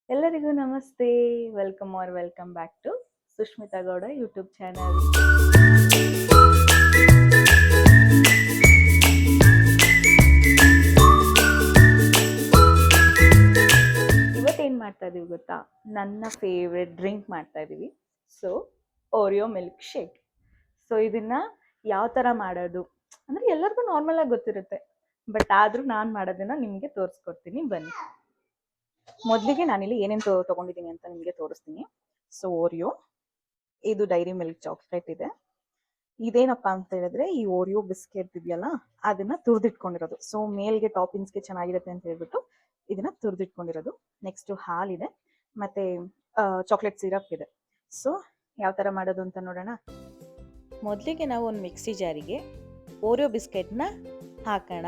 ಎಲ್ಲರಿಗೂ ನಮಸ್ತೆ. Welcome back to Sushmita Gowda YouTube channel. ಇವತ್ತೇನು ಮಾಡ್ತಾ ಇದೀವಿ ಗೊತ್ತಾ? ನನ್ನ ಫೇವ್ರೆಟ್ ಡ್ರಿಂಕ್ ಮಾಡ್ತಾ ಇದೀವಿ. So Oreo milkshake. So ಇದನ್ನ ಯಾವ ಥರ ಮಾಡೋದು ಅಂದರೆ ಎಲ್ಲರಿಗೂ ನಾರ್ಮಲ್ ಆಗಿ ಗೊತ್ತಿರುತ್ತೆ, ಬಟ್ ಆದರೂ ನಾನು ಮಾಡೋದನ್ನ ನಿಮಗೆ ತೋರಿಸ್ಕೊಡ್ತೀನಿ ಬನ್ನಿ. ಮೊದಲಿಗೆ ನಾನಿಲ್ಲಿ ಏನೇನು ತೊಗೊಂಡಿದ್ದೀನಿ ಅಂತ ನಿಮಗೆ ತೋರಿಸ್ತೀನಿ. ಸೊ ಓರಿಯೋ, ಇದು ಡೈರಿ ಮಿಲ್ಕ್ ಚಾಕ್ಲೇಟ್ ಇದೆ. ಇದೇನಪ್ಪ ಅಂತ ಹೇಳಿದ್ರೆ ಈ ಓರಿಯೋ ಬಿಸ್ಕೆಟ್ ಇದೆಯಲ್ಲ ಅದನ್ನ ತುರಿದಿಟ್ಕೊಂಡಿರೋದು. ಸೊ ಮೇಲ್ಗೆ ಟಾಪಿಂಗ್ಸ್ಗೆ ಚೆನ್ನಾಗಿರುತ್ತೆ ಅಂತ ಹೇಳ್ಬಿಟ್ಟು ಇದನ್ನ ತುರಿದಿಟ್ಕೊಂಡಿರೋದು. ನೆಕ್ಸ್ಟ್ ಹಾಲಿದೆ, ಮತ್ತೆ ಚಾಕ್ಲೇಟ್ ಸಿರಪ್ ಇದೆ. ಸೊ ಯಾವ ಥರ ಮಾಡೋದು ಅಂತ ನೋಡೋಣ. ಮೊದಲಿಗೆ ನಾವು ಒಂದು ಮಿಕ್ಸಿ ಜಾರಿಗೆ ಓರಿಯೋ ಬಿಸ್ಕೆಟ್ನ ಹಾಕೋಣ.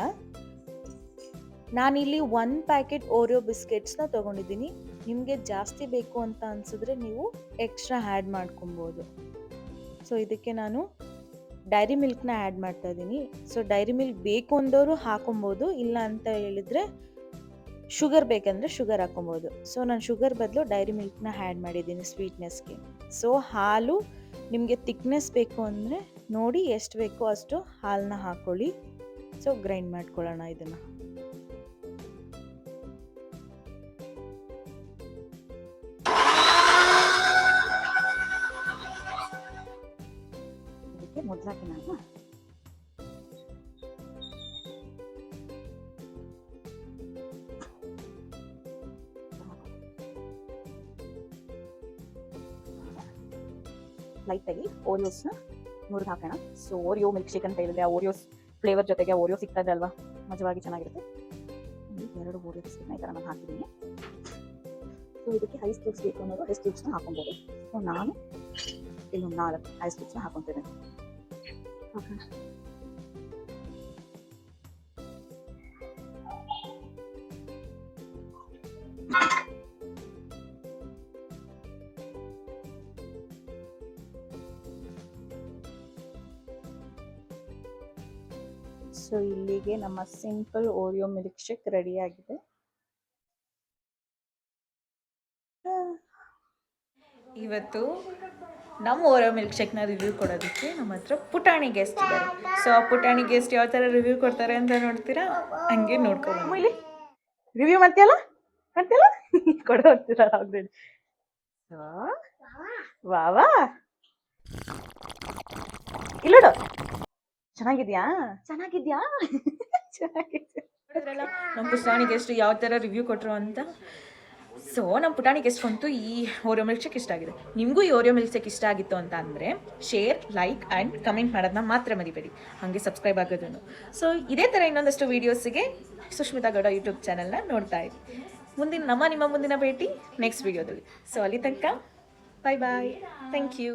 ನಾನಿಲ್ಲಿ 1 ಪ್ಯಾಕೆಟ್ ಓರಿಯೋ ಬಿಸ್ಕೆಟ್ಸ್ನ ತೊಗೊಂಡಿದ್ದೀನಿ. ನಿಮಗೆ ಜಾಸ್ತಿ ಬೇಕು ಅಂತ ಅನಿಸಿದ್ರೆ ನೀವು ಎಕ್ಸ್ಟ್ರಾ ಆ್ಯಡ್ ಮಾಡ್ಕೊಬೋದು. ಸೊ ಇದಕ್ಕೆ ನಾನು ಡೈರಿ ಮಿಲ್ಕ್ನ ಆ್ಯಡ್ ಮಾಡ್ತಾ ಇದ್ದೀನಿ. ಸೊ ಡೈರಿ ಮಿಲ್ಕ್ ಬೇಕು ಅಂದವರು ಹಾಕೊಬೋದು, ಇಲ್ಲ ಅಂತ ಹೇಳಿದ್ರೆ ಶುಗರ್ ಬೇಕಂದರೆ ಶುಗರ್ ಹಾಕೊಬೋದು. ಸೊ ನಾನು ಶುಗರ್ ಬದಲು ಡೈರಿ ಮಿಲ್ಕ್ನ ಆ್ಯಡ್ ಮಾಡಿದ್ದೀನಿ ಸ್ವೀಟ್ನೆಸ್ಗೆ. ಸೊ ಹಾಲು ನಿಮಗೆ ತಿಕ್ನೆಸ್ ಬೇಕು ಅಂದರೆ ನೋಡಿ ಎಷ್ಟು ಬೇಕೋ ಅಷ್ಟು ಹಾಲನ್ನ ಹಾಕ್ಕೊಳ್ಳಿ. ಸೊ ಗ್ರೈಂಡ್ ಮಾಡ್ಕೊಳ್ಳೋಣ ಇದನ್ನು. ಮೊದಲಾಗಿ ನಾನು ಲೈಟಾಗಿ ಓರಿಯೋಸ್ನ ಮುರಿದು ಹಾಕೋಣ. ಸೊ ಓರಿಯೋ ಮಿಲ್ಕ್ ಶೇಕ್ ಅಂತ ಹೇಳಿದ್ರೆ ಆ ಓರಿಯೋಸ್ ಫ್ಲೇವರ್ ಜೊತೆಗೆ ಓರಿಯೋ ಸಿಗ್ತಾ ಇದೆ ಅಲ್ವಾ, ಮಜವಾಗಿ ಚೆನ್ನಾಗಿರುತ್ತೆ. 2 ಓರಿಯೋ ಬಿಸ್ಕೆಟ್ನ ಈ ಥರ ನಾನು ಹಾಕಿದ್ದೀನಿ. ಸೊ ಇದಕ್ಕೆ ಐಸ್ ಕ್ಯೂಬ್ಸ್ ಬೇಕು ಅನ್ನೋದು ಐಸ್ ಕ್ಯೂಬ್ಸ್ನ ಹಾಕೊಬೋದು. ಸೊ ನಾನು ಇಲ್ಲೊಂದು 4 ಐಸ್ ಕ್ಯೂಬ್ಸ್ನ ಹಾಕೊತೀನಿ. ಸೊ ಇಲ್ಲಿಗೆ ನಮ್ಮ simple Oreo milkshake ready ಆಗಿದೆ. ಇವತ್ತು ನಮ್ಮ ಓರಿಯೋ ಮಿಲ್ಕ್ ಶೇಕ್ನ ರಿವ್ಯೂ ಕೊಡೋದಕ್ಕೆ ನಮ್ಮ ಹತ್ರ ಪುಟಾಣಿ ಗೆಸ್ಟ್ ಇದ್ದಾರೆ. ಸೊ ಆ ಪುಟಾಣಿ ಗೆಸ್ಟ್ ಯಾವ ಥರ ರಿವ್ಯೂ ಕೊಡ್ತಾರೆ ಅಂತ ನೋಡ್ತೀರಾ? ಹಂಗೆ ನೋಡ್ಕೊಂಡು ಇಲ್ಲಿ ರಿವ್ಯೂ ಮಾಡ್ತೀಯಲ್ಲ ಕೊಡೋ ಹೋಗ್ತೀರಾ ಆಲ್ರೆಡಿ. ವಾ ಇಲ್ಲೋಡು, ಚೆನ್ನಾಗಿದ್ಯಾ ಚೆನ್ನಾಗಿದ್ಯಾ ನಮ್ಮ ಪುಟಾಣಿ ಗೆಸ್ಟ್ ಯಾವ ಥರ ರಿವ್ಯೂ ಕೊಟ್ಟರು ಅಂತ. ಸೊ ನಮ್ಮ ಪುಟಾಣಿ ಗೆಸ್ಟ್ಗಂತೂ ಈ ಓರಿಯೋ ಮಿಲ್ಕ್ ಶೇಕ್ ಇಷ್ಟ ಆಗಿದೆ. ನಿಮಗೂ ಈ ಓರಿಯೋ ಮಿಲ್ಕ್ ಶೇಕ್ ಇಷ್ಟ ಆಗಿತ್ತು ಅಂತ ಅಂದರೆ ಶೇರ್, ಲೈಕ್ ಆ್ಯಂಡ್ ಕಮೆಂಟ್ ಮಾಡೋದನ್ನ ಮಾತ್ರ ಮರಿಬೇಡಿ, ಹಾಗೆ ಸಬ್ಸ್ಕ್ರೈಬ್ ಆಗೋದನ್ನು. ಸೊ ಇದೇ ಥರ ಇನ್ನೊಂದಷ್ಟು ವೀಡಿಯೋಸಿಗೆ ಸುಷ್ಮಿತಾ ಗೌಡ ಯೂಟ್ಯೂಬ್ ಚಾನಲ್ನ ನೋಡ್ತಾ ಇರಿ. ನಿಮ್ಮ ಮುಂದಿನ ಭೇಟಿ ನೆಕ್ಸ್ಟ್ ವೀಡಿಯೋದಲ್ಲಿ. ಸೊ ಅಲ್ಲಿ ತನಕ ಬಾಯ್ ಬಾಯ್, ಥ್ಯಾಂಕ್ ಯು.